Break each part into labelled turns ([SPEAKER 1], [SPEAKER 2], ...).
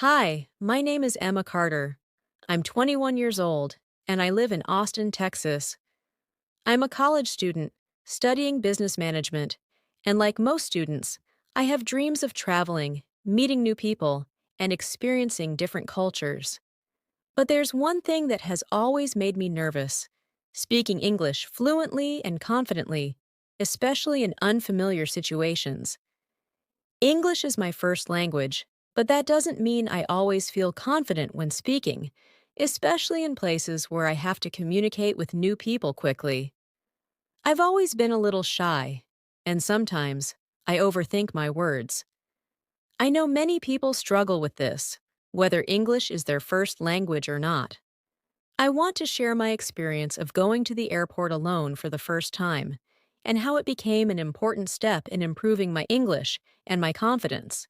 [SPEAKER 1] Hi, my name is Emma Carter. I'm 21 years old, and I live in Austin, Texas. I'm a college student studying business management, and like most students, I have dreams of traveling, meeting new people, and experiencing different cultures. But there's one thing that has always made me nervous: speaking English fluently and confidently, especially in unfamiliar situations. English is my first language, but that doesn't mean I always feel confident when speaking, especially in places where I have to communicate with new people quickly. I've always been a little shy, and sometimes I overthink my words. I know many people struggle with this, whether English is their first language or not. I want to share my experience of going to the airport alone for the first time, and how it became an important step in improving my English and my confidence.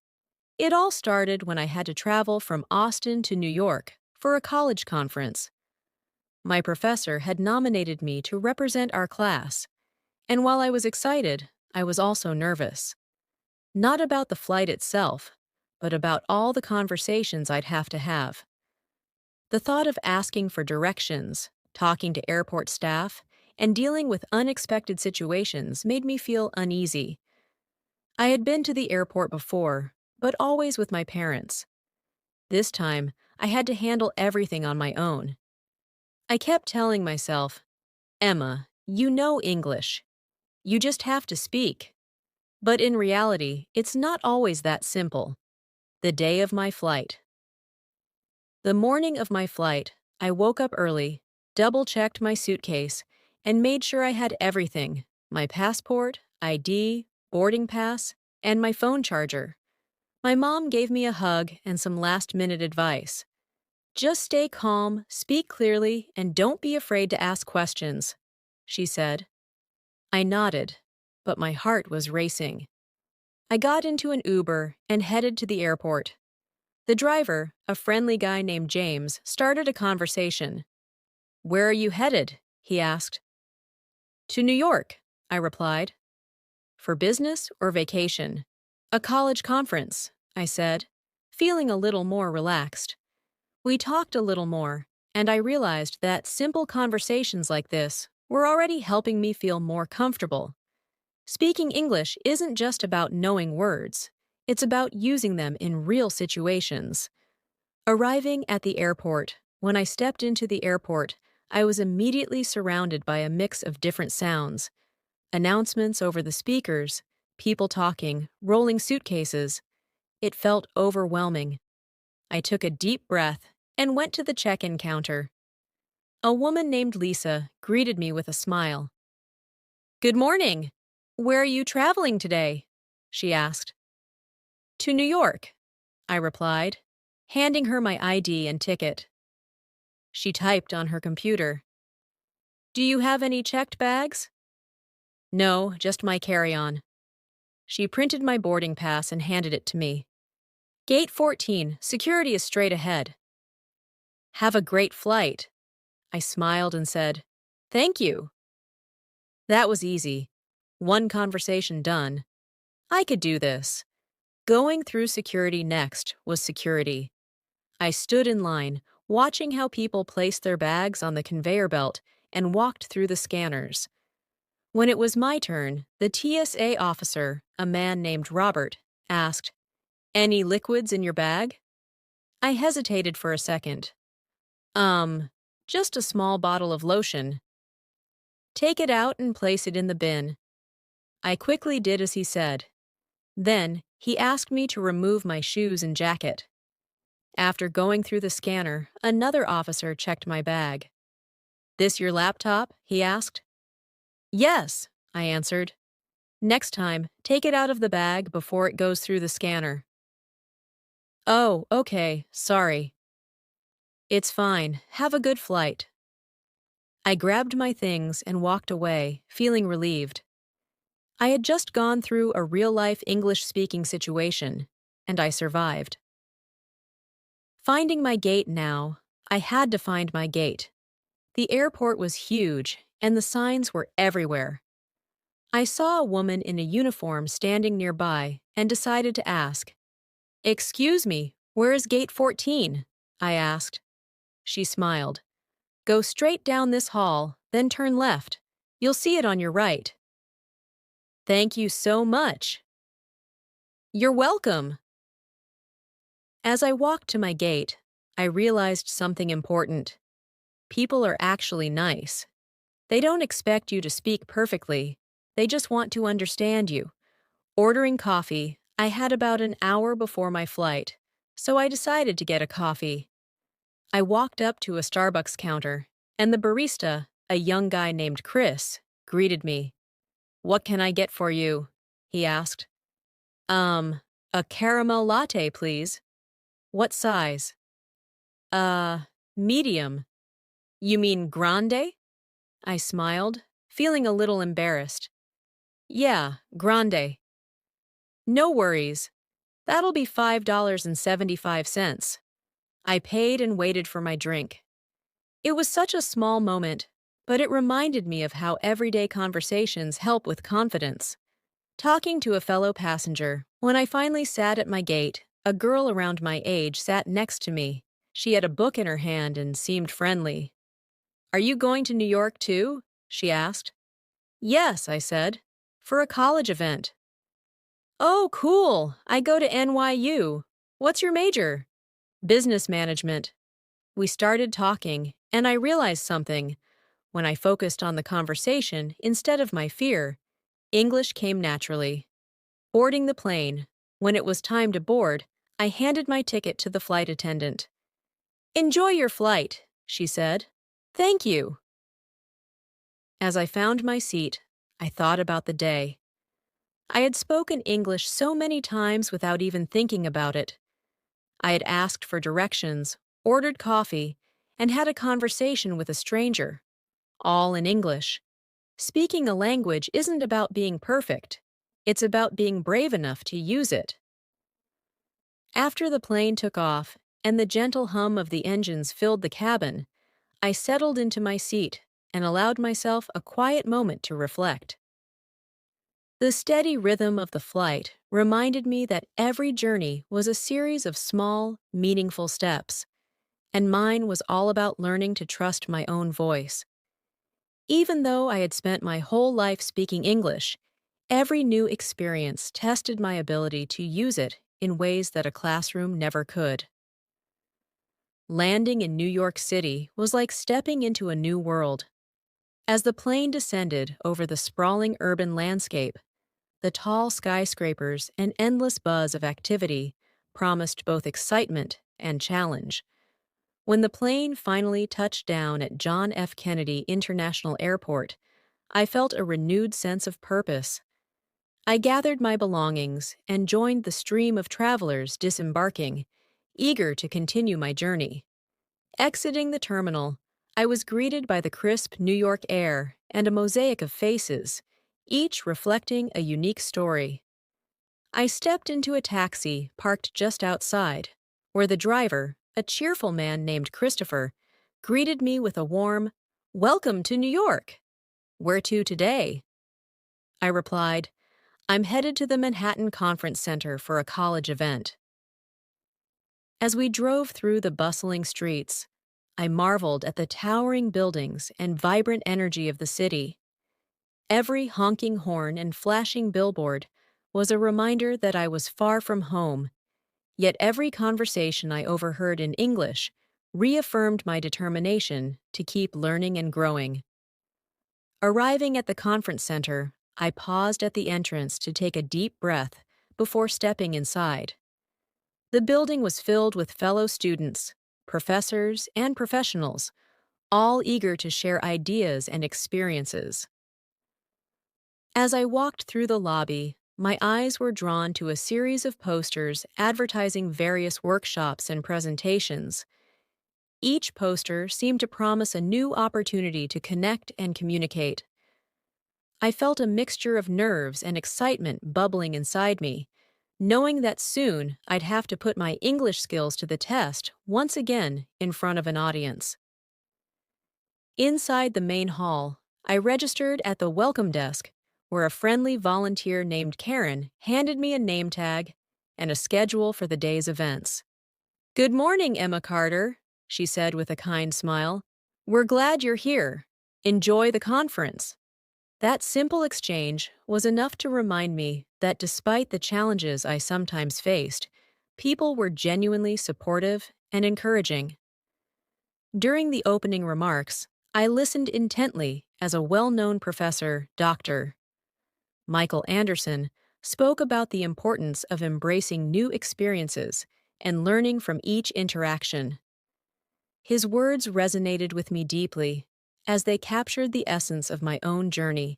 [SPEAKER 1] It all started when I had to travel from Austin to New York for a college conference. My professor had nominated me to represent our class, and while I was excited, I was also nervous. Not about the flight itself, but about all the conversations I'd have to have. The thought of asking for directions, talking to airport staff, and dealing with unexpected situations made me feel uneasy. I had been to the airport before, but always with my parents. This time, I had to handle everything on my own. I kept telling myself, Emma, you know English. You just have to speak. But in reality, it's not always that simple. The day of my flight. The morning of my flight, I woke up early, double-checked my suitcase, and made sure I had everything: my passport, ID, boarding pass, and my phone charger. My mom gave me a hug and some last-minute advice. Just stay calm, speak clearly, and don't be afraid to ask questions, she said. I nodded, but my heart was racing. I got into an Uber and headed to the airport. The driver, a friendly guy named James, started a conversation. "Where are you headed?" he asked. "To New York," I replied. "For business or vacation?" "A college conference," I said, feeling a little more relaxed. We talked a little more, and I realized that simple conversations like this were already helping me feel more comfortable. Speaking English isn't just about knowing words, it's about using them in real situations. Arriving at the airport, when I stepped into the airport, I was immediately surrounded by a mix of different sounds: announcements over the speakers, people talking, rolling suitcases. It felt overwhelming. I took a deep breath and went to the check-in counter. A woman named Lisa greeted me with a smile. "Good morning. Where are you traveling today?" she asked. "To New York," I replied, handing her my ID and ticket. She typed on her computer. "Do you have any checked bags?" "No, just my carry-on." She printed my boarding pass and handed it to me. "Gate 14, security is straight ahead." "Have a great flight." I smiled and said, "Thank you." That was easy. One conversation done. I could do this. Going through security next was security. I stood in line, watching how people placed their bags on the conveyor belt and walked through the scanners. When it was my turn, the TSA officer, a man named Robert, asked, "Any liquids in your bag?" I hesitated for a second. Um, just a small bottle of lotion." "Take it out and place it in the bin." I quickly did as he said. Then, he asked me to remove my shoes and jacket. After going through the scanner, another officer checked my bag. "This your laptop?" he asked. "Yes," I answered. "Next time, take it out of the bag before it goes through the scanner." "Oh, okay, sorry." "It's fine. Have a good flight." I grabbed my things and walked away, feeling relieved. I had just gone through a real-life English-speaking situation, and I survived. Finding my gate now, I had to find my gate. The airport was huge, and the signs were everywhere. I saw a woman in a uniform standing nearby and decided to ask, "Excuse me, Where is gate 14? I asked. She smiled. Go straight down this hall, then turn left. You'll see it on your right. Thank you so much. You're welcome. As I walked to my gate, I realized something important. People are actually nice. They don't expect you to speak perfectly. They just want to understand you. Ordering coffee, I had about an hour before my flight, so I decided to get a coffee. I walked up to a Starbucks counter, and the barista, a young guy named Chris, greeted me. What can I get for you? He asked. A caramel latte, please. What size? Uh, medium. You mean grande? I smiled, feeling a little embarrassed. Yeah, grande. No worries. That'll be $5.75. I paid and waited for my drink. It was such a small moment, but it reminded me of how everyday conversations help with confidence. Talking to a fellow passenger, when I finally sat at my gate, a girl around my age sat next to me. She had a book in her hand and seemed friendly. Are you going to New York too? She asked. Yes, I said. For a college event. Oh, cool. I go to NYU. What's your major? Business management. We started talking, and I realized something. When I focused on the conversation instead of my fear, English came naturally. Boarding the plane. When it was time to board, I handed my ticket to the flight attendant. Enjoy your flight, she said. Thank you. As I found my seat, I thought about the day. I had spoken English so many times without even thinking about it. I had asked for directions, ordered coffee, and had a conversation with a stranger, all in English. Speaking a language isn't about being perfect. It's about being brave enough to use it. After the plane took off and the gentle hum of the engines filled the cabin, I settled into my seat and allowed myself a quiet moment to reflect. The steady rhythm of the flight reminded me that every journey was a series of small, meaningful steps, and mine was all about learning to trust my own voice. Even though I had spent my whole life speaking English, every new experience tested my ability to use it in ways that a classroom never could. Landing in New York City was like stepping into a new world. As the plane descended over the sprawling urban landscape, the tall skyscrapers and endless buzz of activity promised both excitement and challenge. When the plane finally touched down at John F. Kennedy International Airport, I felt a renewed sense of purpose. I gathered my belongings and joined the stream of travelers disembarking, eager to continue my journey. Exiting the terminal, I was greeted by the crisp New York air and a mosaic of faces, each reflecting a unique story. I stepped into a taxi parked just outside, where the driver, a cheerful man named Christopher, greeted me with a warm, "Welcome to New York. Where to today?" I replied, "I'm headed to the Manhattan Conference Center for a college event." As we drove through the bustling streets, I marveled at the towering buildings and vibrant energy of the city. Every honking horn and flashing billboard was a reminder that I was far from home, yet every conversation I overheard in English reaffirmed my determination to keep learning and growing. Arriving at the conference center, I paused at the entrance to take a deep breath before stepping inside. The building was filled with fellow students, professors, and professionals, all eager to share ideas and experiences. As I walked through the lobby, my eyes were drawn to a series of posters advertising various workshops and presentations. Each poster seemed to promise a new opportunity to connect and communicate. I felt a mixture of nerves and excitement bubbling inside me, knowing that soon I'd have to put my English skills to the test once again in front of an audience. Inside the main hall, I registered at the welcome desk, where a friendly volunteer named Karen handed me a name tag and a schedule for the day's events. Good morning, Emma Carter, she said with a kind smile. We're glad you're here. Enjoy the conference. That simple exchange was enough to remind me that despite the challenges I sometimes faced, people were genuinely supportive and encouraging. During the opening remarks, I listened intently as a well-known professor, Dr. Michael Anderson, spoke about the importance of embracing new experiences and learning from each interaction. His words resonated with me deeply, as they captured the essence of my own journey,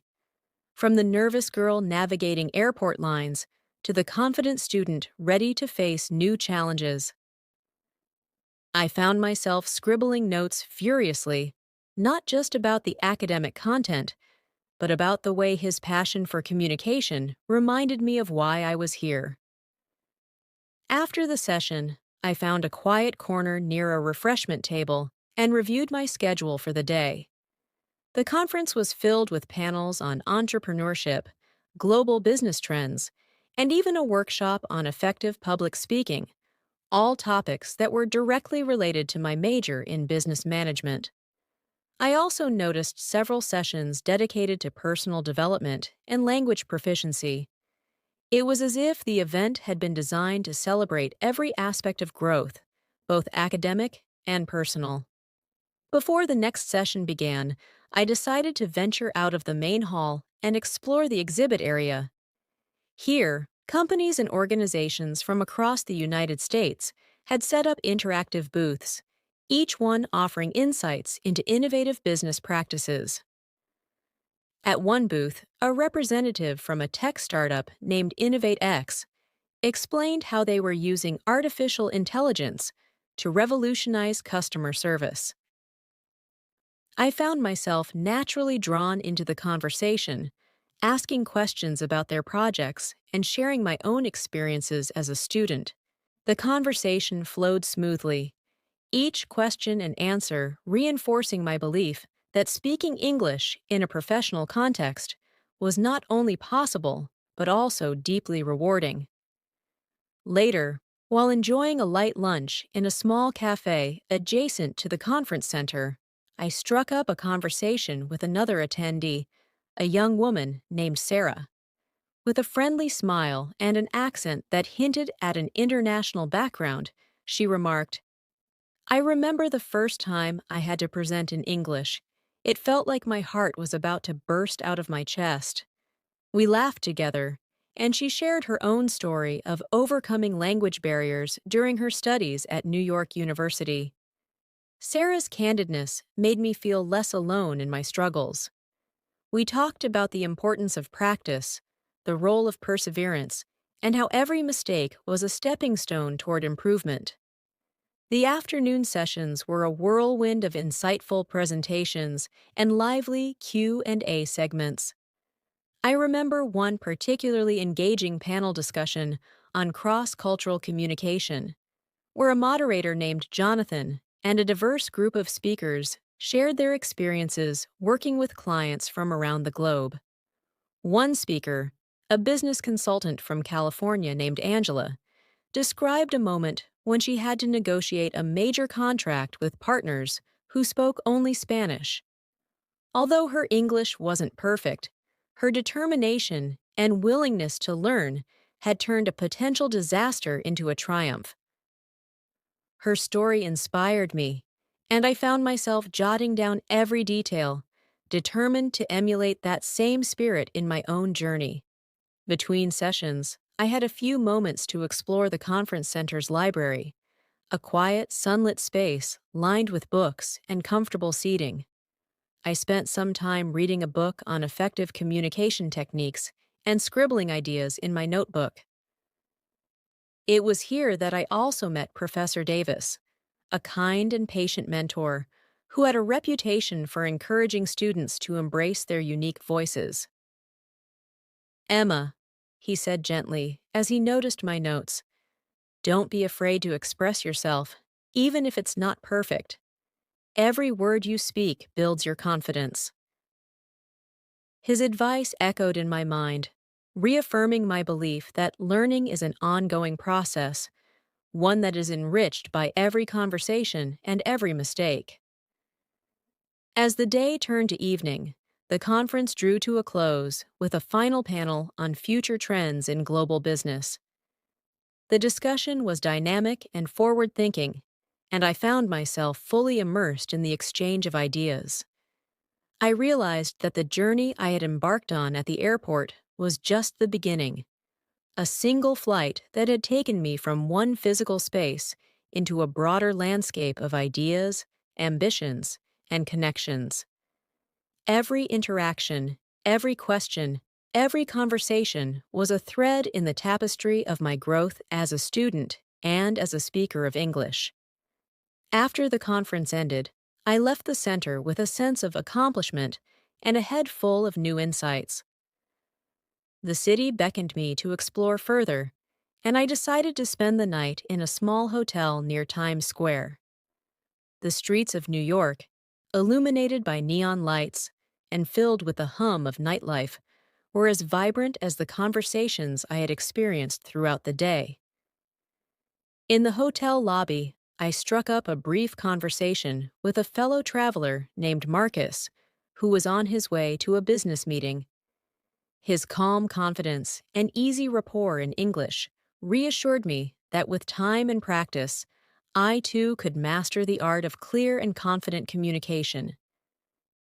[SPEAKER 1] from the nervous girl navigating airport lines to the confident student ready to face new challenges. I found myself scribbling notes furiously, not just about the academic content, but about the way his passion for communication reminded me of why I was here. After the session, I found a quiet corner near a refreshment table and reviewed my schedule for the day. The conference was filled with panels on entrepreneurship, global business trends, and even a workshop on effective public speaking, all topics that were directly related to my major in business management. I also noticed several sessions dedicated to personal development and language proficiency. It was as if the event had been designed to celebrate every aspect of growth, both academic and personal. Before the next session began, I decided to venture out of the main hall and explore the exhibit area. Here, companies and organizations from across the United States had set up interactive booths, each one offering insights into innovative business practices. At one booth, a representative from a tech startup named InnovateX explained how they were using artificial intelligence to revolutionize customer service. I found myself naturally drawn into the conversation, asking questions about their projects and sharing my own experiences as a student. The conversation flowed smoothly, each question and answer reinforcing my belief that speaking English in a professional context was not only possible, but also deeply rewarding. Later, while enjoying a light lunch in a small cafe adjacent to the conference center, I struck up a conversation with another attendee, a young woman named Sarah. With a friendly smile and an accent that hinted at an international background, she remarked, "I remember the first time I had to present in English. It felt like my heart was about to burst out of my chest." We laughed together, and she shared her own story of overcoming language barriers during her studies at New York University. Sarah's candidness made me feel less alone in my struggles. We talked about the importance of practice, the role of perseverance, and how every mistake was a stepping stone toward improvement. The afternoon sessions were a whirlwind of insightful presentations and lively Q&A segments. I remember one particularly engaging panel discussion on cross-cultural communication, where a moderator named Jonathan and a diverse group of speakers shared their experiences working with clients from around the globe. One speaker, a business consultant from California named Angela, described a moment when she had to negotiate a major contract with partners who spoke only Spanish. Although her English wasn't perfect, her determination and willingness to learn had turned a potential disaster into a triumph. Her story inspired me, and I found myself jotting down every detail, determined to emulate that same spirit in my own journey. Between sessions, I had a few moments to explore the conference center's library, a quiet, sunlit space lined with books and comfortable seating. I spent some time reading a book on effective communication techniques and scribbling ideas in my notebook. It was here that I also met Professor Davis, a kind and patient mentor who had a reputation for encouraging students to embrace their unique voices. "Emma," he said gently as he noticed my notes, "don't be afraid to express yourself, even if it's not perfect. Every word you speak builds your confidence." His advice echoed in my mind, reaffirming my belief that learning is an ongoing process, one that is enriched by every conversation and every mistake. As the day turned to evening, the conference drew to a close with a final panel on future trends in global business. The discussion was dynamic and forward thinking, and I found myself fully immersed in the exchange of ideas. I realized that the journey I had embarked on at the airport was just the beginning, a single flight that had taken me from one physical space into a broader landscape of ideas, ambitions, and connections. Every interaction, every question, every conversation was a thread in the tapestry of my growth as a student and as a speaker of English. After the conference ended, I left the center with a sense of accomplishment and a head full of new insights. The city beckoned me to explore further, and I decided to spend the night in a small hotel near Times Square. The streets of New York, illuminated by neon lights and filled with the hum of nightlife, were as vibrant as the conversations I had experienced throughout the day. In the hotel lobby, I struck up a brief conversation with a fellow traveler named Marcus, who was on his way to a business meeting. His calm confidence and easy rapport in English reassured me that with time and practice, I too could master the art of clear and confident communication.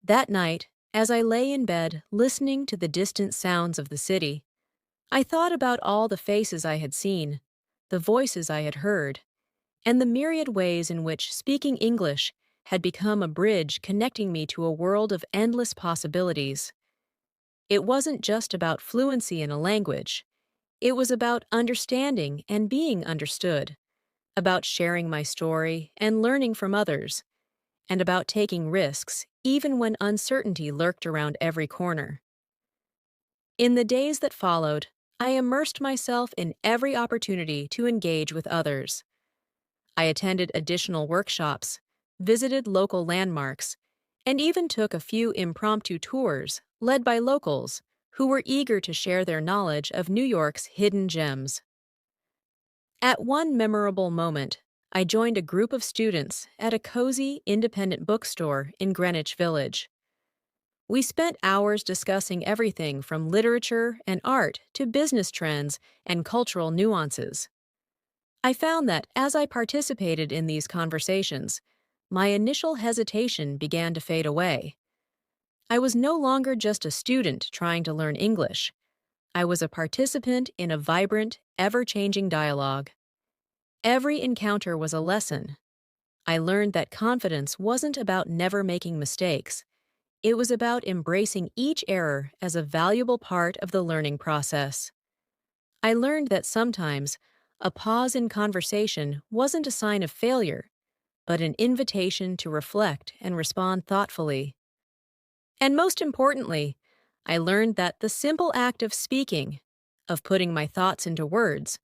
[SPEAKER 1] That night, as I lay in bed listening to the distant sounds of the city, I thought about all the faces I had seen, the voices I had heard, and the myriad ways in which speaking English had become a bridge connecting me to a world of endless possibilities. It wasn't just about fluency in a language. It was about understanding and being understood, about sharing my story and learning from others, and about taking risks even when uncertainty lurked around every corner. In the days that followed, I immersed myself in every opportunity to engage with others. I attended additional workshops, visited local landmarks, and even took a few impromptu tours led by locals who were eager to share their knowledge of New York's hidden gems. At one memorable moment, I joined a group of students at a cozy, independent bookstore in Greenwich Village. We spent hours discussing everything from literature and art to business trends and cultural nuances. I found that as I participated in these conversations, my initial hesitation began to fade away. I was no longer just a student trying to learn English. I was a participant in a vibrant, ever-changing dialogue. Every encounter was a lesson. I learned that confidence wasn't about never making mistakes. It was about embracing each error as a valuable part of the learning process. I learned that sometimes a pause in conversation wasn't a sign of failure, but an invitation to reflect and respond thoughtfully. And most importantly, I learned that the simple act of speaking, of putting my thoughts into words,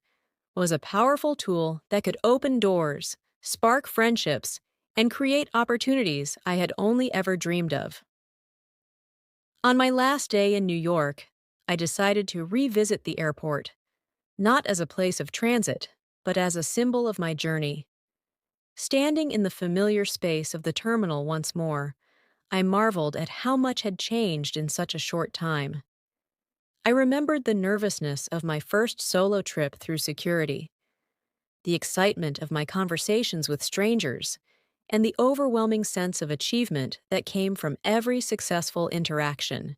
[SPEAKER 1] was a powerful tool that could open doors, spark friendships, and create opportunities I had only ever dreamed of. On my last day in New York, I decided to revisit the airport, not as a place of transit, but as a symbol of my journey. Standing in the familiar space of the terminal once more, I marveled at how much had changed in such a short time. I remembered the nervousness of my first solo trip through security, the excitement of my conversations with strangers, and the overwhelming sense of achievement that came from every successful interaction.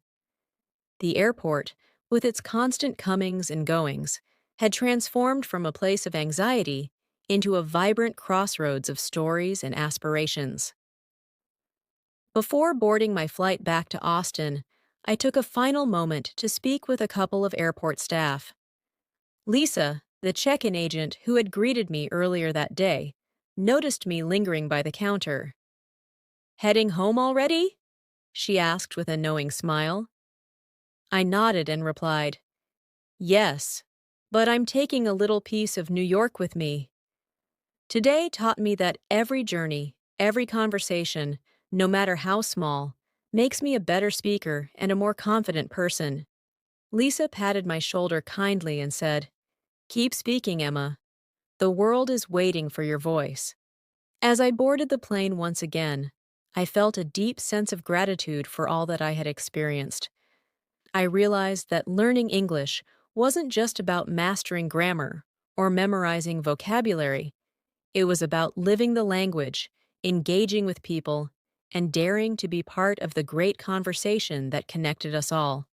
[SPEAKER 1] The airport, with its constant comings and goings, had transformed from a place of anxiety into a vibrant crossroads of stories and aspirations. Before boarding my flight back to Austin, I took a final moment to speak with a couple of airport staff. Lisa, the check-in agent who had greeted me earlier that day, noticed me lingering by the counter. "Heading home already?" she asked with a knowing smile. I nodded and replied, "Yes, but I'm taking a little piece of New York with me." Today taught me that every journey, every conversation, no matter how small, makes me a better speaker and a more confident person. Lisa patted my shoulder kindly and said, "Keep speaking, Emma." The world is waiting for your voice. As I boarded the plane once again, I felt a deep sense of gratitude for all that I had experienced. I realized that learning English wasn't just about mastering grammar or memorizing vocabulary. It was about living the language, engaging with people, and daring to be part of the great conversation that connected us all.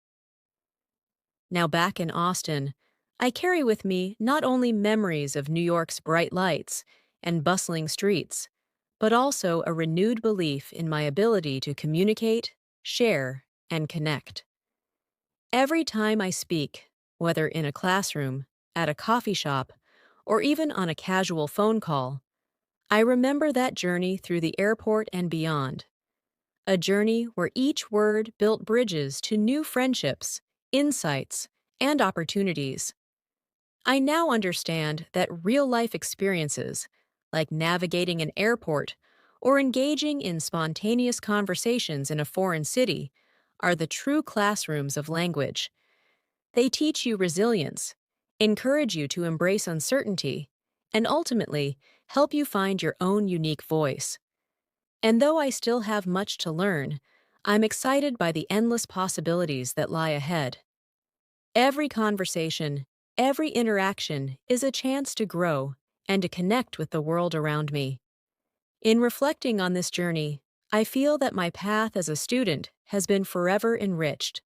[SPEAKER 1] Now back in Austin, I carry with me not only memories of New York's bright lights and bustling streets, but also a renewed belief in my ability to communicate, share, and connect. Every time I speak, whether in a classroom, at a coffee shop, or even on a casual phone call, I remember that journey through the airport and beyond. A journey where each word built bridges to new friendships, insights, and opportunities. I now understand that real-life experiences, like navigating an airport or engaging in spontaneous conversations in a foreign city, are the true classrooms of language. They teach you resilience, encourage you to embrace uncertainty, and ultimately help you find your own unique voice. And though I still have much to learn, I'm excited by the endless possibilities that lie ahead. Every conversation, every interaction is a chance to grow and to connect with the world around me. In reflecting on this journey, I feel that my path as a student has been forever enriched.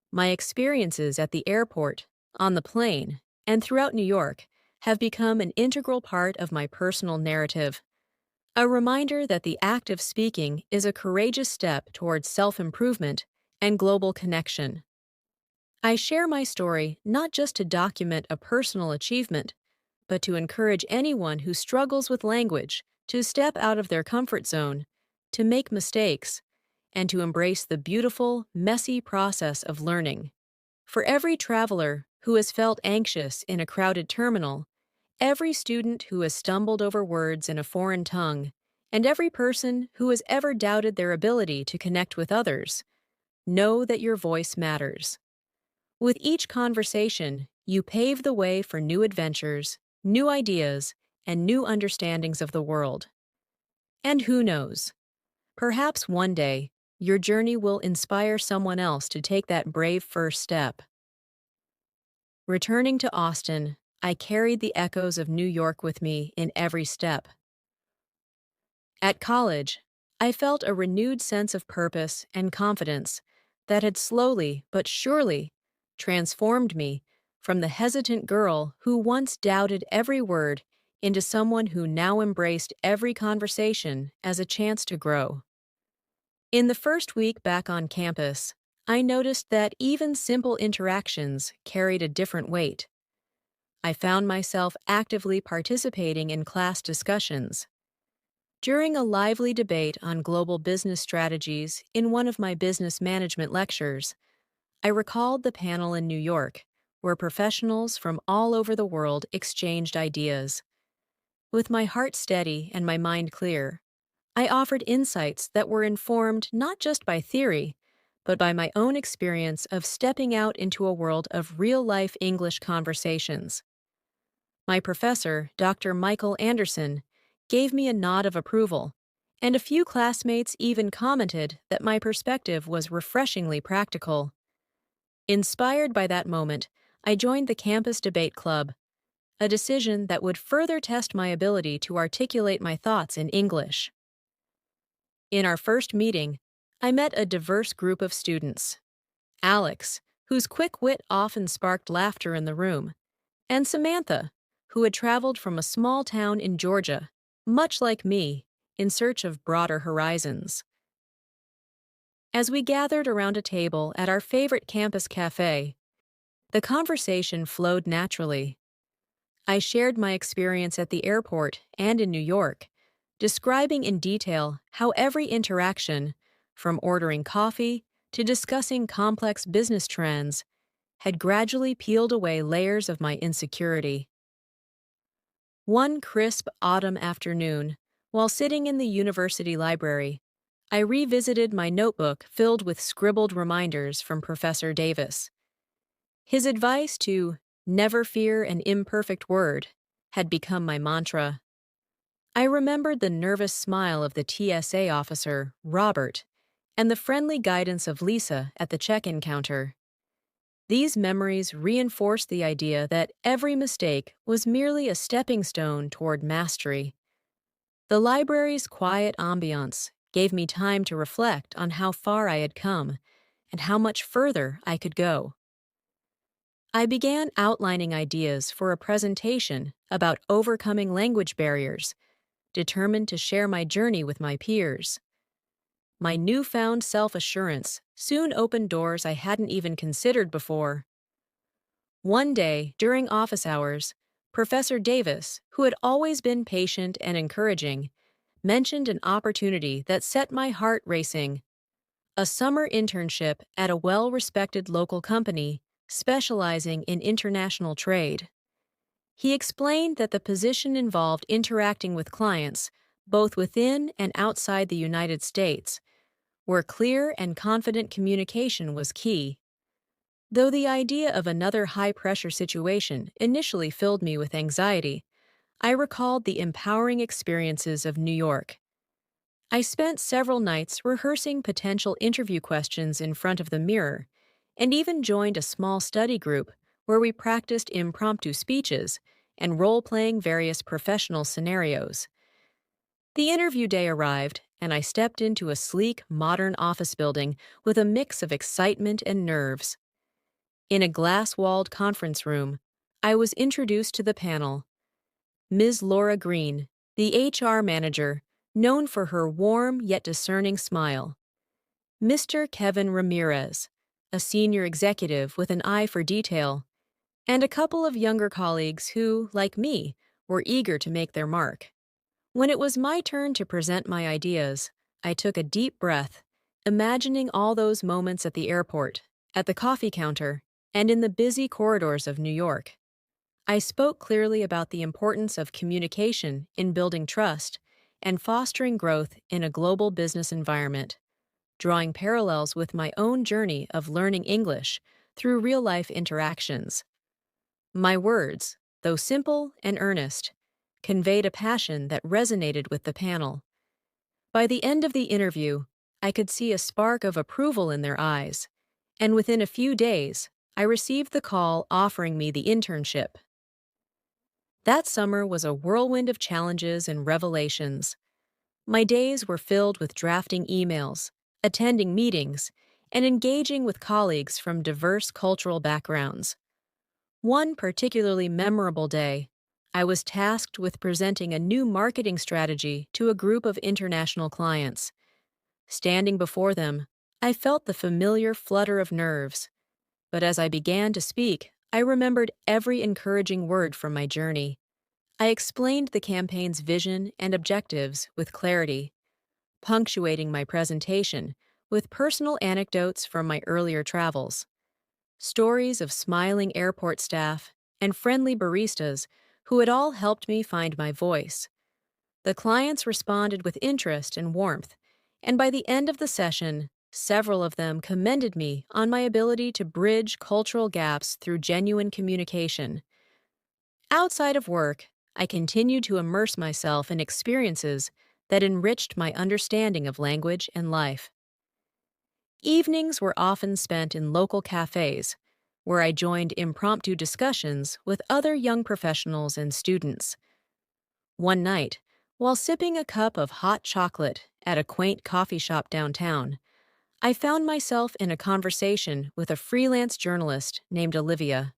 [SPEAKER 1] My experiences at the airport, on the plane, and throughout New York have become an integral part of my personal narrative. A reminder that the act of speaking is a courageous step towards self-improvement and global connection. I share my story not just to document a personal achievement, but to encourage anyone who struggles with language to step out of their comfort zone, to make mistakes, and to embrace the beautiful, messy process of learning. For every traveler who has felt anxious in a crowded terminal, every student who has stumbled over words in a foreign tongue, and every person who has ever doubted their ability to connect with others, know that your voice matters. With each conversation, you pave the way for new adventures, new ideas, and new understandings of the world. And who knows? Perhaps one day, your journey will inspire someone else to take that brave first step. Returning to Austin, I carried the echoes of New York with me in every step. At college, I felt a renewed sense of purpose and confidence that had slowly but surely transformed me from the hesitant girl who once doubted every word into someone who now embraced every conversation as a chance to grow. In the first week back on campus, I noticed that even simple interactions carried a different weight. I found myself actively participating in class discussions. During a lively debate on global business strategies in one of my business management lectures, I recalled the panel in New York, where professionals from all over the world exchanged ideas. With my heart steady and my mind clear, I offered insights that were informed not just by theory, but by my own experience of stepping out into a world of real-life English conversations. My professor, Dr. Michael Anderson, gave me a nod of approval, and a few classmates even commented that my perspective was refreshingly practical. Inspired by that moment, I joined the campus debate club, a decision that would further test my ability to articulate my thoughts in English. In our first meeting, I met a diverse group of students. Alex, whose quick wit often sparked laughter in the room, and Samantha, who had traveled from a small town in Georgia, much like me, in search of broader horizons. As we gathered around a table at our favorite campus cafe, the conversation flowed naturally. I shared my experience at the airport and in New York, describing in detail how every interaction, from ordering coffee to discussing complex business trends, had gradually peeled away layers of my insecurity. One crisp autumn afternoon, while sitting in the university library, I revisited my notebook filled with scribbled reminders from Professor Davis. His advice to never fear an imperfect word had become my mantra. I remembered the nervous smile of the TSA officer, Robert, and the friendly guidance of Lisa at the check-in counter. These memories reinforced the idea that every mistake was merely a stepping stone toward mastery. The library's quiet ambiance gave me time to reflect on how far I had come and how much further I could go. I began outlining ideas for a presentation about overcoming language barriers, determined to share my journey with my peers. My newfound self-assurance soon opened doors I hadn't even considered before. One day, during office hours, Professor Davis, who had always been patient and encouraging, mentioned an opportunity that set my heart racing: a summer internship at a well-respected local company specializing in international trade. He explained that the position involved interacting with clients, both within and outside the United States, where clear and confident communication was key. Though the idea of another high-pressure situation initially filled me with anxiety, I recalled the empowering experiences of New York. I spent several nights rehearsing potential interview questions in front of the mirror, and even joined a small study group where we practiced impromptu speeches and role-playing various professional scenarios. The interview day arrived, and I stepped into a sleek, modern office building with a mix of excitement and nerves. In a glass-walled conference room, I was introduced to the panel. Ms. Laura Green, the HR manager, known for her warm yet discerning smile. Mr. Kevin Ramirez, a senior executive with an eye for detail, and a couple of younger colleagues who, like me, were eager to make their mark. When it was my turn to present my ideas, I took a deep breath, imagining all those moments at the airport, at the coffee counter, and in the busy corridors of New York. I spoke clearly about the importance of communication in building trust and fostering growth in a global business environment, drawing parallels with my own journey of learning English through real-life interactions. My words, though simple and earnest, conveyed a passion that resonated with the panel. By the end of the interview, I could see a spark of approval in their eyes, and within a few days, I received the call offering me the internship. That summer was a whirlwind of challenges and revelations. My days were filled with drafting emails, attending meetings, and engaging with colleagues from diverse cultural backgrounds. One particularly memorable day, I was tasked with presenting a new marketing strategy to a group of international clients. Standing before them, I felt the familiar flutter of nerves, but as I began to speak, I remembered every encouraging word from my journey. I explained the campaign's vision and objectives with clarity, punctuating my presentation with personal anecdotes from my earlier travels. Stories of smiling airport staff and friendly baristas who had all helped me find my voice. The clients responded with interest and warmth, and by the end of the session, several of them commended me on my ability to bridge cultural gaps through genuine communication. Outside of work, I continued to immerse myself in experiences that enriched my understanding of language and life. Evenings were often spent in local cafes, where I joined impromptu discussions with other young professionals and students. One night, while sipping a cup of hot chocolate at a quaint coffee shop downtown, I found myself in a conversation with a freelance journalist named Olivia.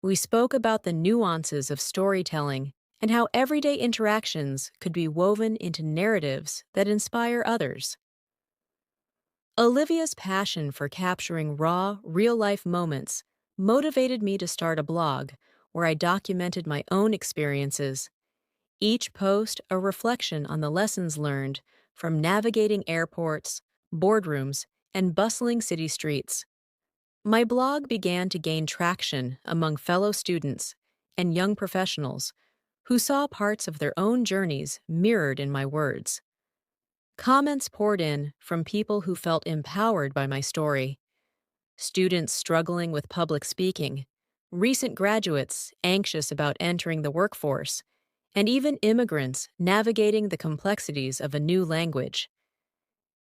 [SPEAKER 1] We spoke about the nuances of storytelling and how everyday interactions could be woven into narratives that inspire others. Olivia's passion for capturing raw, real-life moments motivated me to start a blog where I documented my own experiences, each post a reflection on the lessons learned from navigating airports, boardrooms, and bustling city streets. My blog began to gain traction among fellow students and young professionals who saw parts of their own journeys mirrored in my words. Comments poured in from people who felt empowered by my story: students struggling with public speaking, recent graduates anxious about entering the workforce, and even immigrants navigating the complexities of a new language.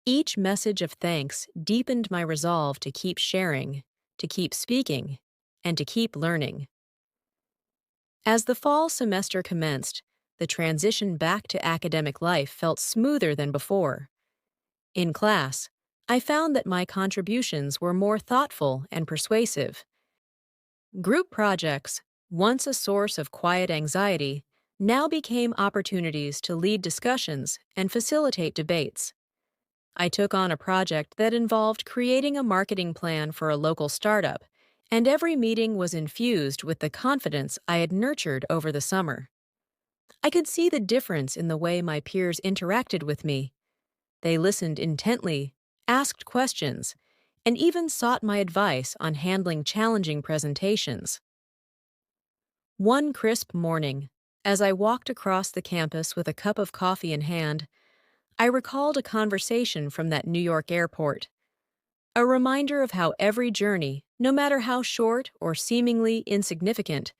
[SPEAKER 1] Each message of thanks deepened my resolve to keep sharing, to keep speaking, and to keep learning. As the fall semester commenced, the transition back to academic life felt smoother than before. In class, I found that my contributions were more thoughtful and persuasive. Group projects, once a source of quiet anxiety, now became opportunities to lead discussions and facilitate debates. I took on a project that involved creating a marketing plan for a local startup, and every meeting was infused with the confidence I had nurtured over the summer. I could see the difference in the way my peers interacted with me. They listened intently, asked questions, and even sought my advice on handling challenging presentations. One crisp morning, as I walked across the campus with a cup of coffee in hand, I recalled a conversation from that New York airport, a reminder of how every journey, no matter how short or seemingly insignificant,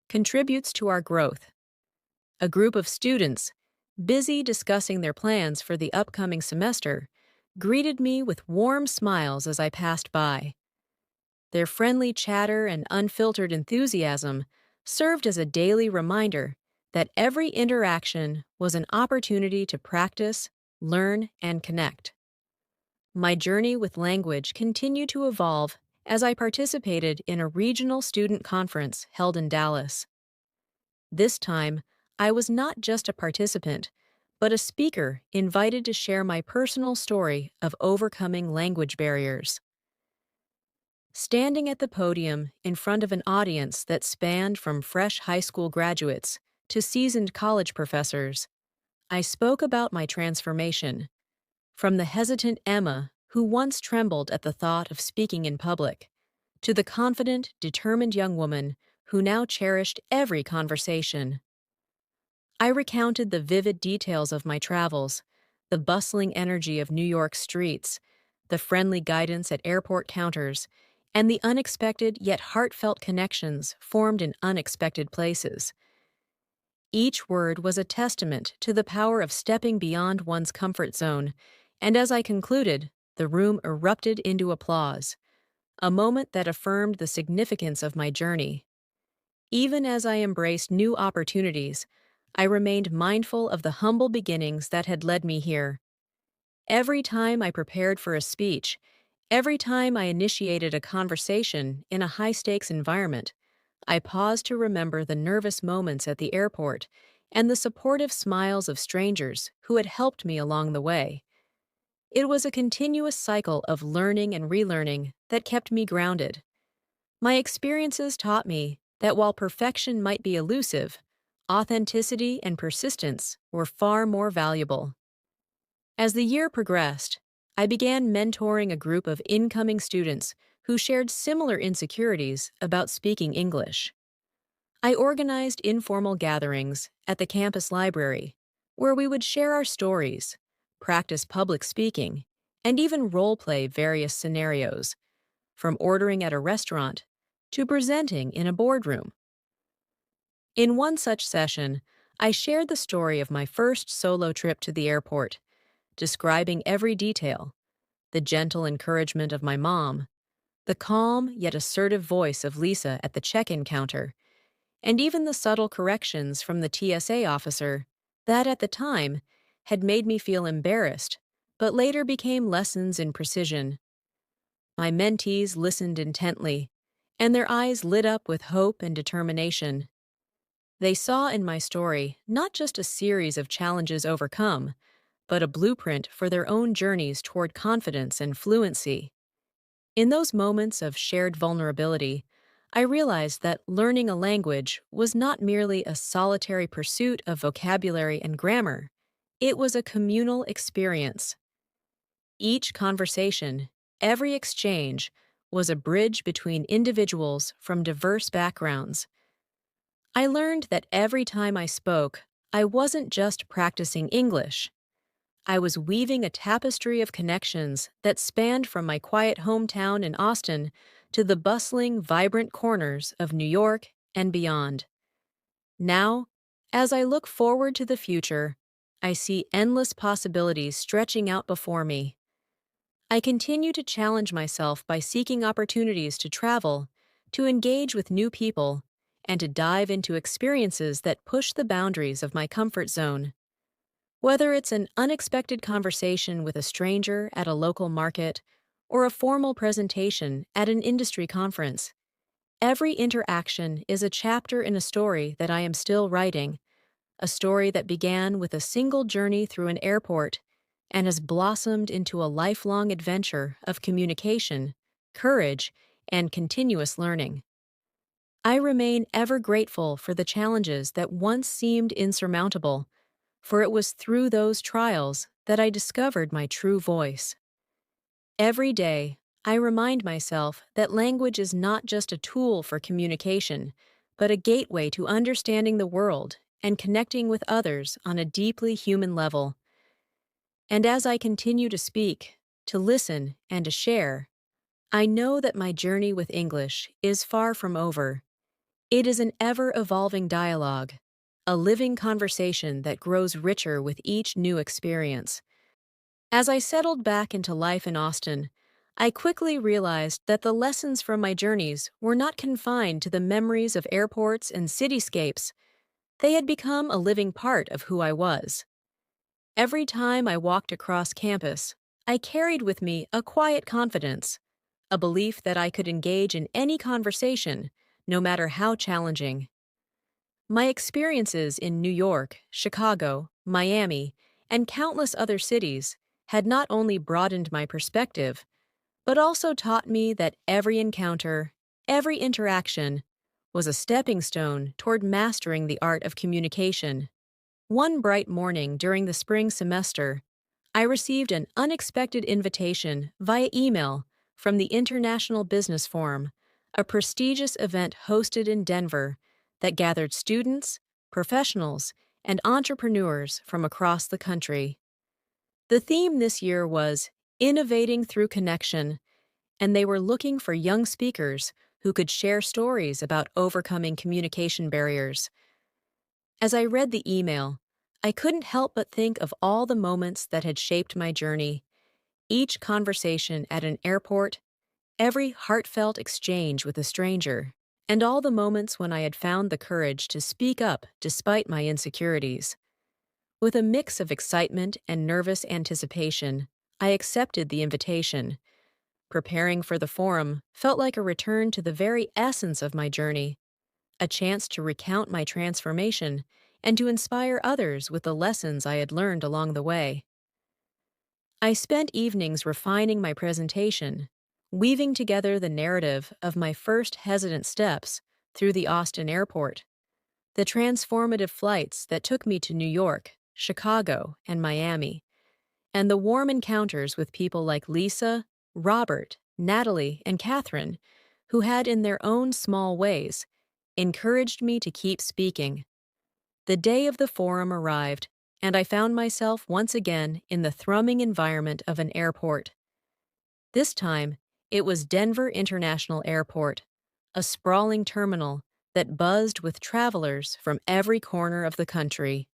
[SPEAKER 1] contributes to our growth. A group of students, busy discussing their plans for the upcoming semester, greeted me with warm smiles as I passed by. Their friendly chatter and unfiltered enthusiasm served as a daily reminder that every interaction was an opportunity to practice, learn, and connect. My journey with language continued to evolve as I participated in a regional student conference held in Dallas. This time, I was not just a participant, but a speaker invited to share my personal story of overcoming language barriers. Standing at the podium in front of an audience that spanned from fresh high school graduates to seasoned college professors, I spoke about my transformation, from the hesitant Emma who once trembled at the thought of speaking in public, to the confident, determined young woman who now cherished every conversation. I recounted the vivid details of my travels, the bustling energy of New York streets, the friendly guidance at airport counters, and the unexpected yet heartfelt connections formed in unexpected places. Each word was a testament to the power of stepping beyond one's comfort zone, and as I concluded, the room erupted into applause, a moment that affirmed the significance of my journey. Even as I embraced new opportunities, I remained mindful of the humble beginnings that had led me here. Every time I prepared for a speech, every time I initiated a conversation in a high-stakes environment, I paused to remember the nervous moments at the airport and the supportive smiles of strangers who had helped me along the way. It was a continuous cycle of learning and relearning that kept me grounded. My experiences taught me that while perfection might be elusive, authenticity and persistence were far more valuable. As the year progressed, I began mentoring a group of incoming students who shared similar insecurities about speaking English. I organized informal gatherings at the campus library where we would share our stories, practice public speaking, and even role-play various scenarios, from ordering at a restaurant to presenting in a boardroom. In one such session, I shared the story of my first solo trip to the airport, describing every detail: the gentle encouragement of my mom, the calm yet assertive voice of Lisa at the check-in counter, and even the subtle corrections from the TSA officer that, at the time, had made me feel embarrassed, but later became lessons in precision. My mentees listened intently, and their eyes lit up with hope and determination. They saw in my story not just a series of challenges overcome, but a blueprint for their own journeys toward confidence and fluency. In those moments of shared vulnerability, I realized that learning a language was not merely a solitary pursuit of vocabulary and grammar. It was a communal experience. Each conversation, every exchange, was a bridge between individuals from diverse backgrounds. I learned that every time I spoke, I wasn't just practicing English. I was weaving a tapestry of connections that spanned from my quiet hometown in Austin to the bustling, vibrant corners of New York and beyond. Now, as I look forward to the future, I see endless possibilities stretching out before me. I continue to challenge myself by seeking opportunities to travel, to engage with new people, and to dive into experiences that push the boundaries of my comfort zone. Whether it's an unexpected conversation with a stranger at a local market or a formal presentation at an industry conference, every interaction is a chapter in a story that I am still writing, a story that began with a single journey through an airport and has blossomed into a lifelong adventure of communication, courage, and continuous learning. I remain ever grateful for the challenges that once seemed insurmountable, for it was through those trials that I discovered my true voice. Every day, I remind myself that language is not just a tool for communication, but a gateway to understanding the world and connecting with others on a deeply human level. And as I continue to speak, to listen, and to share, I know that my journey with English is far from over. It is an ever-evolving dialogue, a living conversation that grows richer with each new experience. As I settled back into life in Austin, I quickly realized that the lessons from my journeys were not confined to the memories of airports and cityscapes. They had become a living part of who I was. Every time I walked across campus, I carried with me a quiet confidence, a belief that I could engage in any conversation, no matter how challenging. My experiences in New York, Chicago, Miami, and countless other cities had not only broadened my perspective, but also taught me that every encounter, every interaction, was a stepping stone toward mastering the art of communication. One bright morning during the spring semester, I received an unexpected invitation via email from the International Business Forum, a prestigious event hosted in Denver that gathered students, professionals, and entrepreneurs from across the country. The theme this year was Innovating Through Connection, and they were looking for young speakers who could share stories about overcoming communication barriers. As I read the email, I couldn't help but think of all the moments that had shaped my journey. Each conversation at an airport, every heartfelt exchange with a stranger, and all the moments when I had found the courage to speak up despite my insecurities. With a mix of excitement and nervous anticipation, I accepted the invitation. Preparing for the forum felt like a return to the very essence of my journey, a chance to recount my transformation and to inspire others with the lessons I had learned along the way. I spent evenings refining my presentation, weaving together the narrative of my first hesitant steps through the Austin airport, the transformative flights that took me to New York, Chicago, and Miami, and the warm encounters with people like Lisa, Robert, Natalie, and Catherine, who had, in their own small ways, encouraged me to keep speaking. The day of the forum arrived, and I found myself once again in the thrumming environment of an airport. This time, it was Denver International Airport, a sprawling terminal that buzzed with travelers from every corner of the country.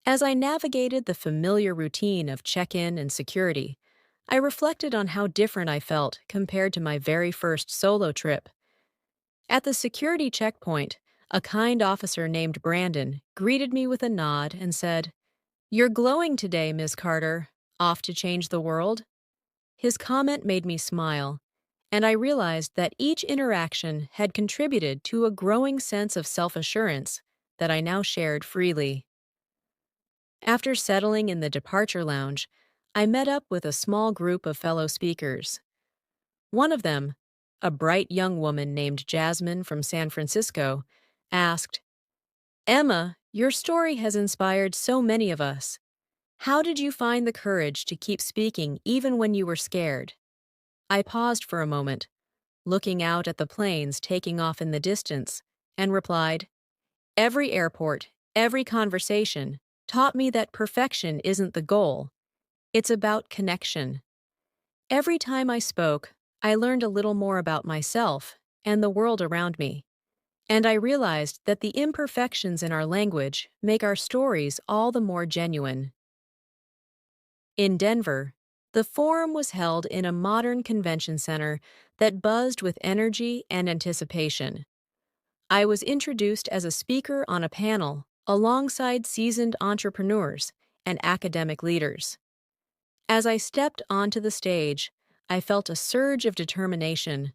[SPEAKER 1] As I navigated the familiar routine of check-in and security, I reflected on how different I felt compared to my very first solo trip. At the security checkpoint, a kind officer named Brandon greeted me with a nod and said, "You're glowing today, Miss Carter. Off to change the world?" His comment made me smile, and I realized that each interaction had contributed to a growing sense of self-assurance that I now shared freely. After settling in the departure lounge, I met up with a small group of fellow speakers. One of them, a bright young woman named Jasmine from San Francisco, asked, "Emma, your story has inspired so many of us. How did you find the courage to keep speaking even when you were scared?" I paused for a moment, looking out at the planes taking off in the distance, and replied, "Every airport, every conversation taught me that perfection isn't the goal. It's about connection." Every time I spoke, I learned a little more about myself and the world around me, and I realized that the imperfections in our language make our stories all the more genuine. In Denver, the forum was held in a modern convention center that buzzed with energy and anticipation. I was introduced as a speaker on a panel alongside seasoned entrepreneurs and academic leaders. As I stepped onto the stage, I felt a surge of determination,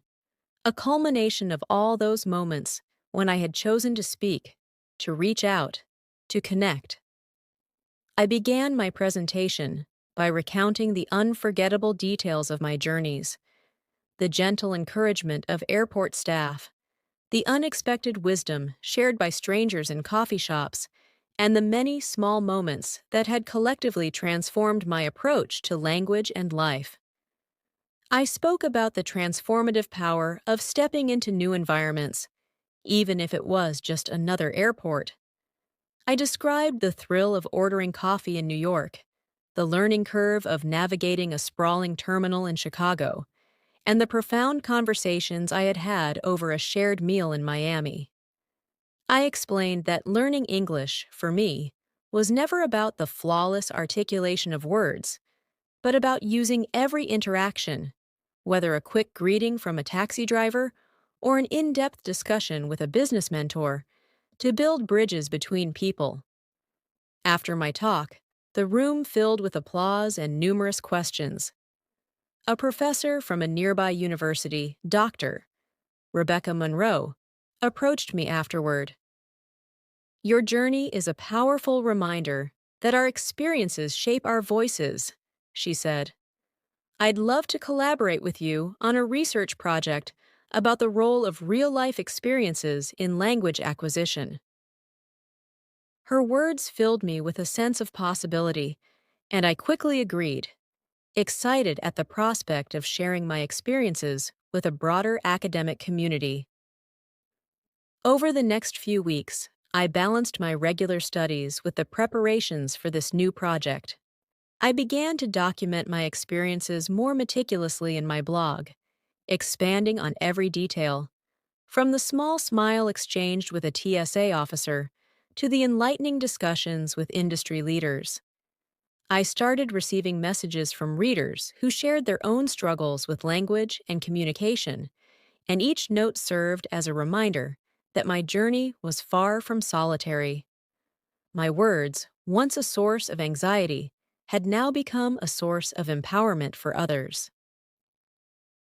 [SPEAKER 1] a culmination of all those moments when I had chosen to speak, to reach out, to connect. I began my presentation by recounting the unforgettable details of my journeys, the gentle encouragement of airport staff, the unexpected wisdom shared by strangers in coffee shops, and the many small moments that had collectively transformed my approach to language and life. I spoke about the transformative power of stepping into new environments, even if it was just another airport. I described the thrill of ordering coffee in New York, the learning curve of navigating a sprawling terminal in Chicago, and the profound conversations I had had over a shared meal in Miami. I explained that learning English, for me, was never about the flawless articulation of words, but about using every interaction, whether a quick greeting from a taxi driver or an in-depth discussion with a business mentor, to build bridges between people. After my talk, the room filled with applause and numerous questions. A professor from a nearby university, Dr. Rebecca Monroe, approached me afterward. "Your journey is a powerful reminder that our experiences shape our voices," she said. "I'd love to collaborate with you on a research project about the role of real-life experiences in language acquisition." Her words filled me with a sense of possibility, and I quickly agreed, excited at the prospect of sharing my experiences with a broader academic community. Over the next few weeks, I balanced my regular studies with the preparations for this new project. I began to document my experiences more meticulously in my blog, expanding on every detail, from the small smile exchanged with a TSA officer to the enlightening discussions with industry leaders. I started receiving messages from readers who shared their own struggles with language and communication, and each note served as a reminder that my journey was far from solitary. My words, once a source of anxiety, had now become a source of empowerment for others.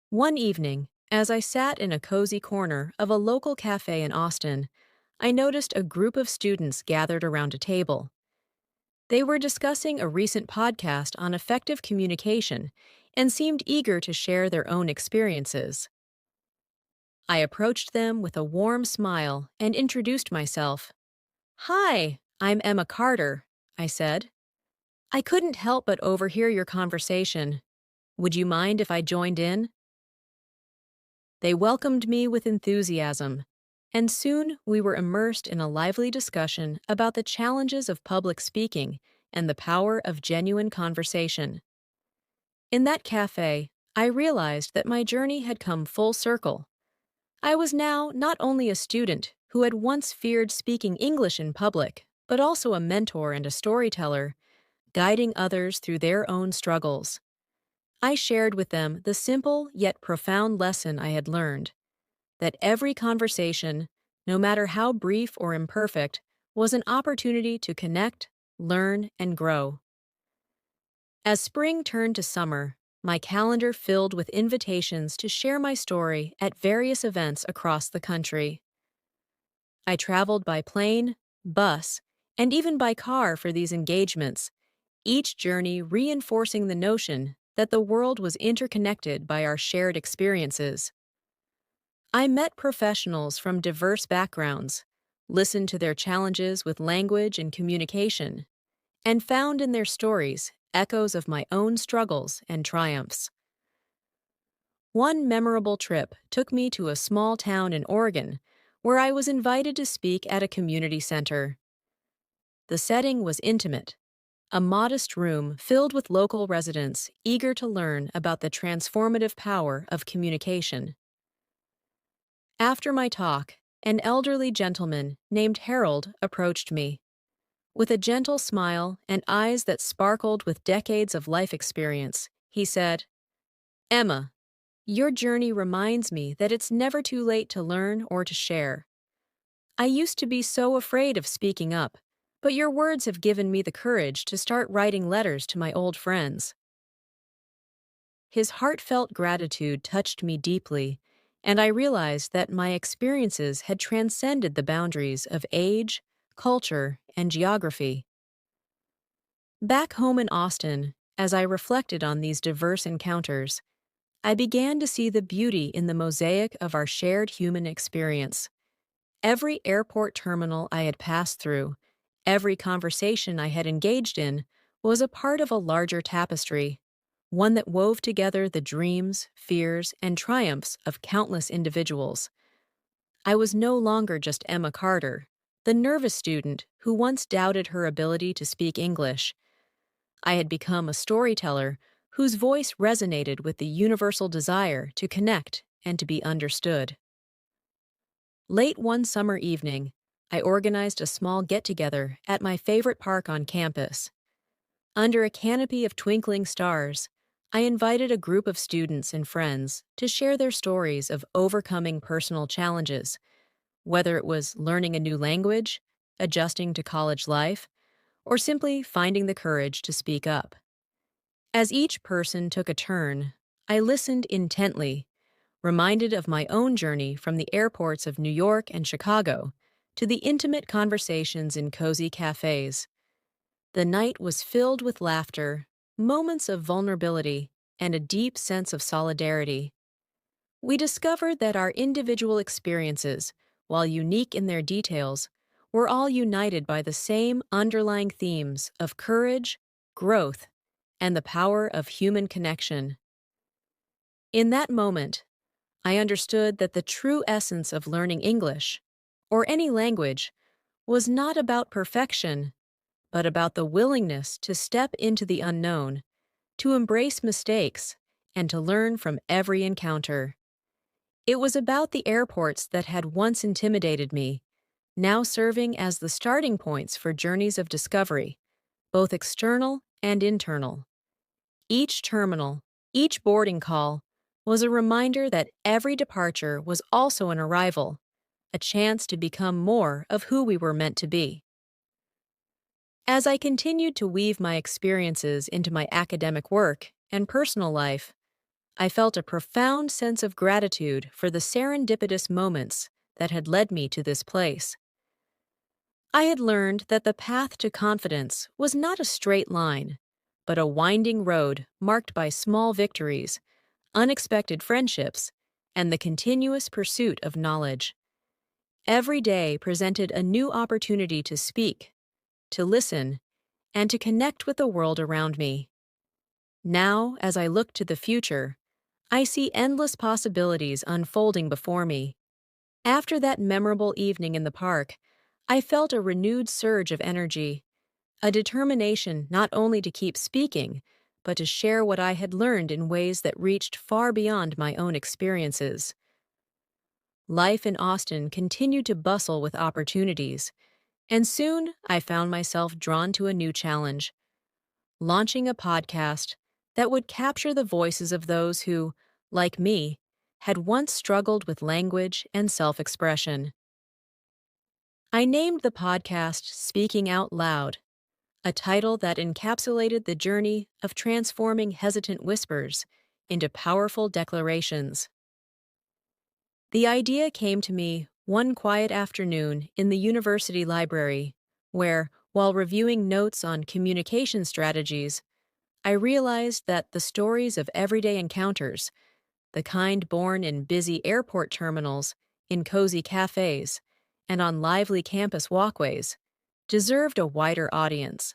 [SPEAKER 1] One evening, as I sat in a cozy corner of a local cafe in Austin, I noticed a group of students gathered around a table. They were discussing a recent podcast on effective communication and seemed eager to share their own experiences. I approached them with a warm smile and introduced myself. "Hi, I'm Emma Carter," I said. "I couldn't help but overhear your conversation. Would you mind if I joined in?" They welcomed me with enthusiasm, and soon we were immersed in a lively discussion about the challenges of public speaking and the power of genuine conversation. In that cafe, I realized that my journey had come full circle. I was now not only a student who had once feared speaking English in public, but also a mentor and a storyteller, guiding others through their own struggles. I shared with them the simple yet profound lesson I had learned, that every conversation, no matter how brief or imperfect, was an opportunity to connect, learn, and grow. As spring turned to summer, my calendar filled with invitations to share my story at various events across the country. I traveled by plane, bus, and even by car for these engagements, each journey reinforcing the notion that the world was interconnected by our shared experiences. I met professionals from diverse backgrounds, listened to their challenges with language and communication, and found in their stories echoes of my own struggles and triumphs. One memorable trip took me to a small town in Oregon where I was invited to speak at a community center. The setting was intimate, a modest room filled with local residents eager to learn about the transformative power of communication. After my talk, an elderly gentleman named Harold approached me. With a gentle smile and eyes that sparkled with decades of life experience, he said, "Emma, your journey reminds me that it's never too late to learn or to share. I used to be so afraid of speaking up, but your words have given me the courage to start writing letters to my old friends." His heartfelt gratitude touched me deeply, and I realized that my experiences had transcended the boundaries of age, culture, and geography. Back home in Austin, as I reflected on these diverse encounters, I began to see the beauty in the mosaic of our shared human experience. Every airport terminal I had passed through, every conversation I had engaged in, was a part of a larger tapestry, one that wove together the dreams, fears, and triumphs of countless individuals. I was no longer just Emma Carter, the nervous student who once doubted her ability to speak English. I had become a storyteller whose voice resonated with the universal desire to connect and to be understood. Late one summer evening, I organized a small get-together at my favorite park on campus. Under a canopy of twinkling stars, I invited a group of students and friends to share their stories of overcoming personal challenges, whether it was learning a new language, adjusting to college life, or simply finding the courage to speak up. As each person took a turn, I listened intently, reminded of my own journey from the airports of New York and Chicago to the intimate conversations in cozy cafes. The night was filled with laughter, moments of vulnerability, and a deep sense of solidarity. We discovered that our individual experiences, while unique in their details, were all united by the same underlying themes of courage, growth, and the power of human connection. In that moment, I understood that the true essence of learning English, or any language, was not about perfection, but about the willingness to step into the unknown, to embrace mistakes, and to learn from every encounter. It was about the airports that had once intimidated me, now serving as the starting points for journeys of discovery, both external and internal. Each terminal, each boarding call, was a reminder that every departure was also an arrival, a chance to become more of who we were meant to be. As I continued to weave my experiences into my academic work and personal life, I felt a profound sense of gratitude for the serendipitous moments that had led me to this place. I had learned that the path to confidence was not a straight line, but a winding road marked by small victories, unexpected friendships, and the continuous pursuit of knowledge. Every day presented a new opportunity to speak, to listen, and to connect with the world around me. Now, as I look to the future, I see endless possibilities unfolding before me. After that memorable evening in the park, I felt a renewed surge of energy, a determination not only to keep speaking, but to share what I had learned in ways that reached far beyond my own experiences. Life in Austin continued to bustle with opportunities, and soon I found myself drawn to a new challenge: launching a podcast that would capture the voices of those who, like me, had once struggled with language and self-expression. I named the podcast Speaking Out Loud, a title that encapsulated the journey of transforming hesitant whispers into powerful declarations. The idea came to me one quiet afternoon in the university library, where, while reviewing notes on communication strategies, I realized that the stories of everyday encounters, the kind born in busy airport terminals, in cozy cafes, and on lively campus walkways, deserved a wider audience.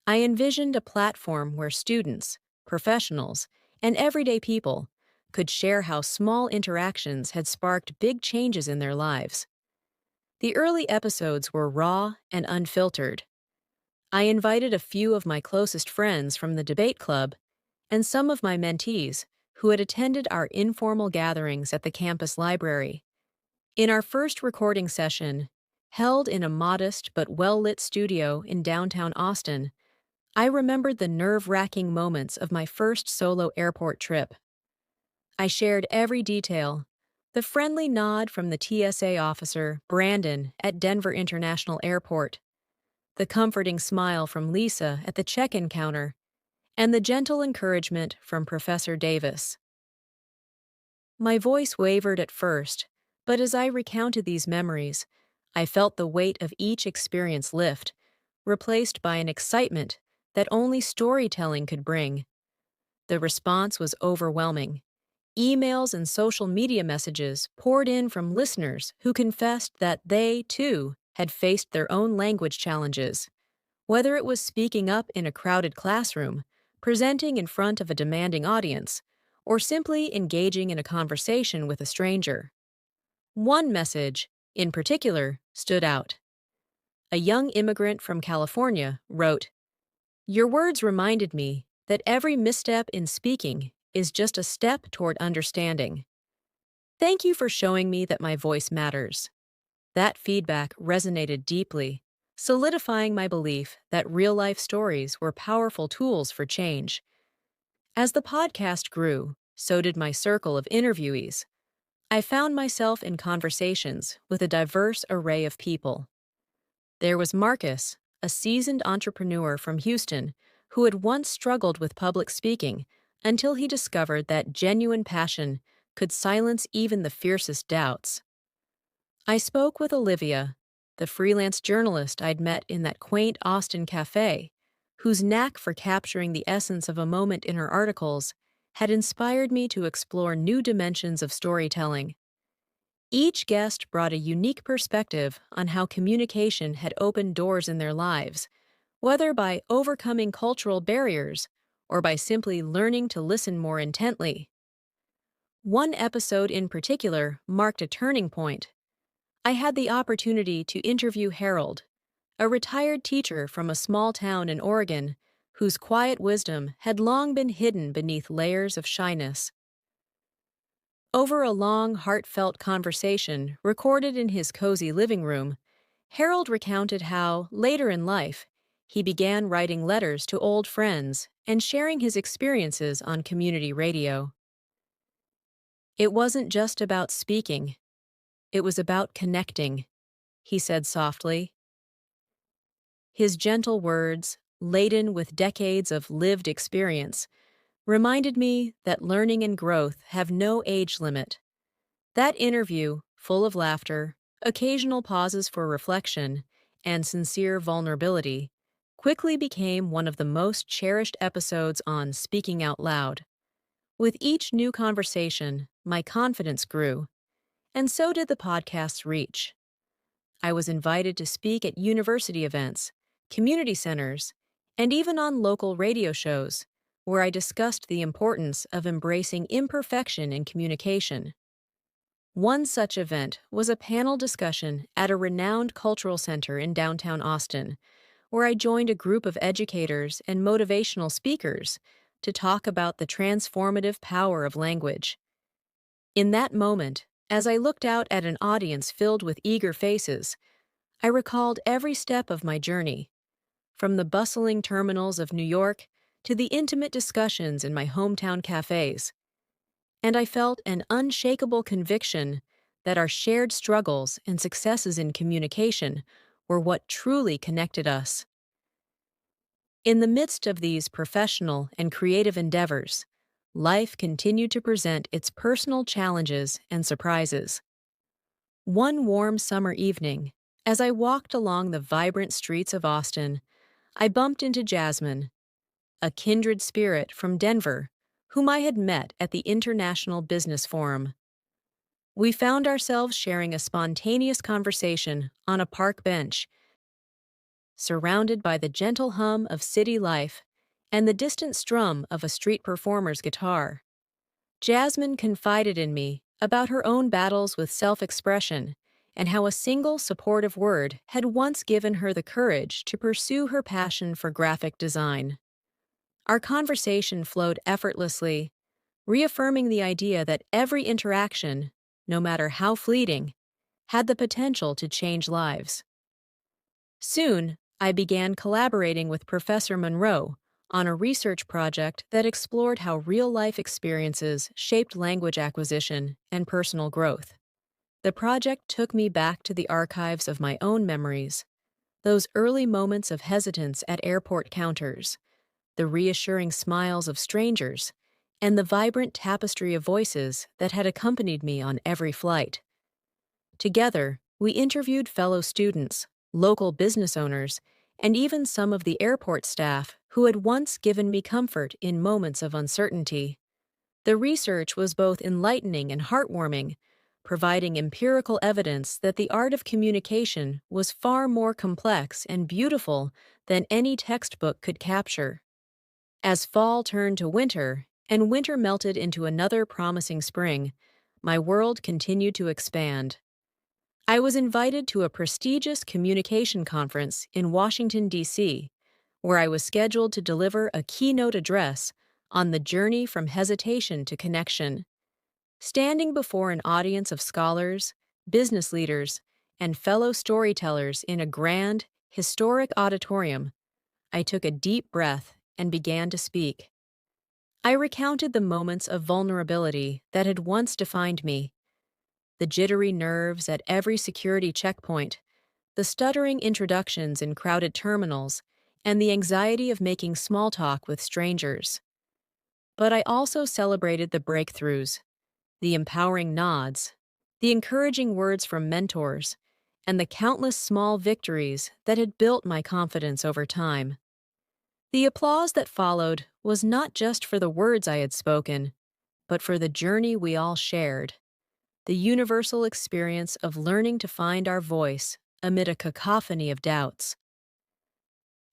[SPEAKER 1] I envisioned a platform where students, professionals, and everyday people could share how small interactions had sparked big changes in their lives. The early episodes were raw and unfiltered. I invited a few of my closest friends from the debate club and some of my mentees who had attended our informal gatherings at the campus library. In our first recording session, held in a modest but well-lit studio in downtown Austin, I remembered the nerve-wracking moments of my first solo airport trip. I shared every detail: the friendly nod from the TSA officer, Brandon, at Denver International Airport, the comforting smile from Lisa at the check-in counter, and the gentle encouragement from Professor Davis. My voice wavered at first, but as I recounted these memories, I felt the weight of each experience lift, replaced by an excitement that only storytelling could bring. The response was overwhelming. Emails and social media messages poured in from listeners who confessed that they, too, had faced their own language challenges. Whether it was speaking up in a crowded classroom, presenting in front of a demanding audience, or simply engaging in a conversation with a stranger. One message, in particular, stood out. A young immigrant from California wrote, "Your words reminded me that every misstep in speaking is just a step toward understanding. Thank you for showing me that my voice matters." That feedback resonated deeply, solidifying my belief that real-life stories were powerful tools for change. As the podcast grew, so did my circle of interviewees. I found myself in conversations with a diverse array of people. There was Marcus, a seasoned entrepreneur from Houston who had once struggled with public speaking until he discovered that genuine passion could silence even the fiercest doubts. I spoke with Olivia, the freelance journalist I'd met in that quaint Austin cafe, whose knack for capturing the essence of a moment in her articles had inspired me to explore new dimensions of storytelling. Each guest brought a unique perspective on how communication had opened doors in their lives, whether by overcoming cultural barriers or by simply learning to listen more intently. One episode in particular marked a turning point. I had the opportunity to interview Harold, a retired teacher from a small town in Oregon whose quiet wisdom had long been hidden beneath layers of shyness. Over a long, heartfelt conversation recorded in his cozy living room, Harold recounted how, later in life, he began writing letters to old friends and sharing his experiences on community radio. "It wasn't just about speaking. It was about connecting," he said softly. His gentle words, laden with decades of lived experience, reminded me that learning and growth have no age limit. That interview, full of laughter, occasional pauses for reflection, and sincere vulnerability, quickly became one of the most cherished episodes on Speaking Out Loud. With each new conversation, my confidence grew, and so did the podcast's reach. I was invited to speak at university events, community centers, and even on local radio shows, where I discussed the importance of embracing imperfection in communication. One such event was a panel discussion at a renowned cultural center in downtown Austin, where I joined a group of educators and motivational speakers to talk about the transformative power of language. In that moment, as I looked out at an audience filled with eager faces, I recalled every step of my journey, from the bustling terminals of New York to the intimate discussions in my hometown cafes, and I felt an unshakable conviction that our shared struggles and successes in communication were what truly connected us. In the midst of these professional and creative endeavors, life continued to present its personal challenges and surprises. One warm summer evening, as I walked along the vibrant streets of Austin, I bumped into Jasmine, a kindred spirit from Denver, whom I had met at the International Business Forum. We found ourselves sharing a spontaneous conversation on a park bench, surrounded by the gentle hum of city life and the distant strum of a street performer's guitar. Jasmine confided in me about her own battles with self-expression and how a single supportive word had once given her the courage to pursue her passion for graphic design. Our conversation flowed effortlessly, reaffirming the idea that every interaction, no matter how fleeting, had the potential to change lives. Soon, I began collaborating with Professor Monroe on a research project that explored how real-life experiences shaped language acquisition and personal growth. The project took me back to the archives of my own memories, those early moments of hesitance at airport counters, the reassuring smiles of strangers, and the vibrant tapestry of voices that had accompanied me on every flight. Together, we interviewed fellow students, local business owners, and even some of the airport staff who had once given me comfort in moments of uncertainty. The research was both enlightening and heartwarming, providing empirical evidence that the art of communication was far more complex and beautiful than any textbook could capture. As fall turned to winter, and winter melted into another promising spring, my world continued to expand. I was invited to a prestigious communication conference in Washington, D.C., where I was scheduled to deliver a keynote address on the journey from hesitation to connection. Standing before an audience of scholars, business leaders, and fellow storytellers in a grand, historic auditorium, I took a deep breath and began to speak. I recounted the moments of vulnerability that had once defined me, the jittery nerves at every security checkpoint, the stuttering introductions in crowded terminals, and the anxiety of making small talk with strangers. But I also celebrated the breakthroughs, the empowering nods, the encouraging words from mentors, and the countless small victories that had built my confidence over time. The applause that followed was not just for the words I had spoken, but for the journey we all shared, the universal experience of learning to find our voice amid a cacophony of doubts.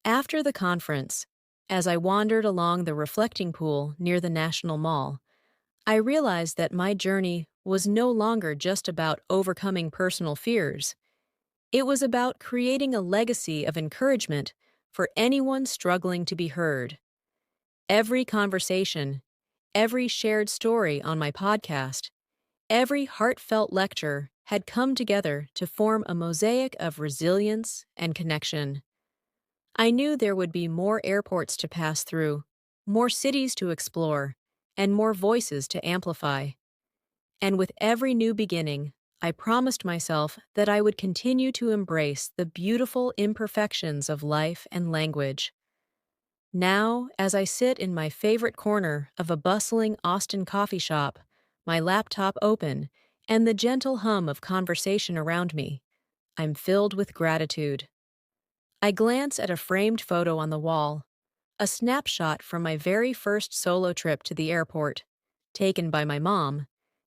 [SPEAKER 1] After the conference, as I wandered along the reflecting pool near the National Mall, I realized that my journey was no longer just about overcoming personal fears. It was about creating a legacy of encouragement for anyone struggling to be heard. Every conversation, every shared story on my podcast, every heartfelt lecture had come together to form a mosaic of resilience and connection. I knew there would be more airports to pass through, more cities to explore, and more voices to amplify. And with every new beginning, I promised myself that I would continue to embrace the beautiful imperfections of life and language. Now, as I sit in my favorite corner of a bustling Austin coffee shop, my laptop open, and the gentle hum of conversation around me, I'm filled with gratitude. I glance at a framed photo on the wall, a snapshot from my very first solo trip to the airport, taken by my mom,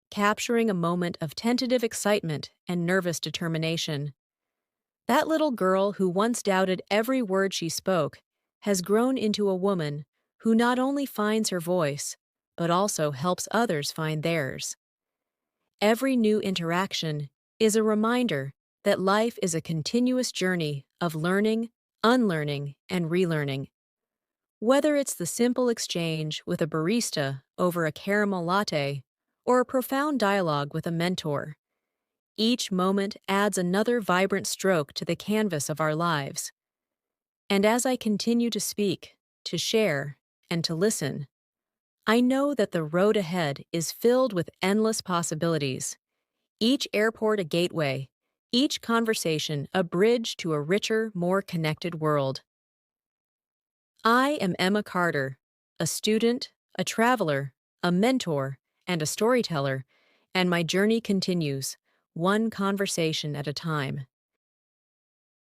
[SPEAKER 1] capturing a moment of tentative excitement and nervous determination. That little girl who once doubted every word she spoke has grown into a woman who not only finds her voice, but also helps others find theirs. Every new interaction is a reminder that life is a continuous journey of learning, unlearning, and relearning. Whether it's the simple exchange with a barista over a caramel latte or a profound dialogue with a mentor, each moment adds another vibrant stroke to the canvas of our lives. And as I continue to speak, to share, and to listen, I know that the road ahead is filled with endless possibilities. Each airport a gateway, each conversation a bridge to a richer, more connected world. I am Emma Carter, a student, a traveler, a mentor, and a storyteller, and my journey continues, one conversation at a time.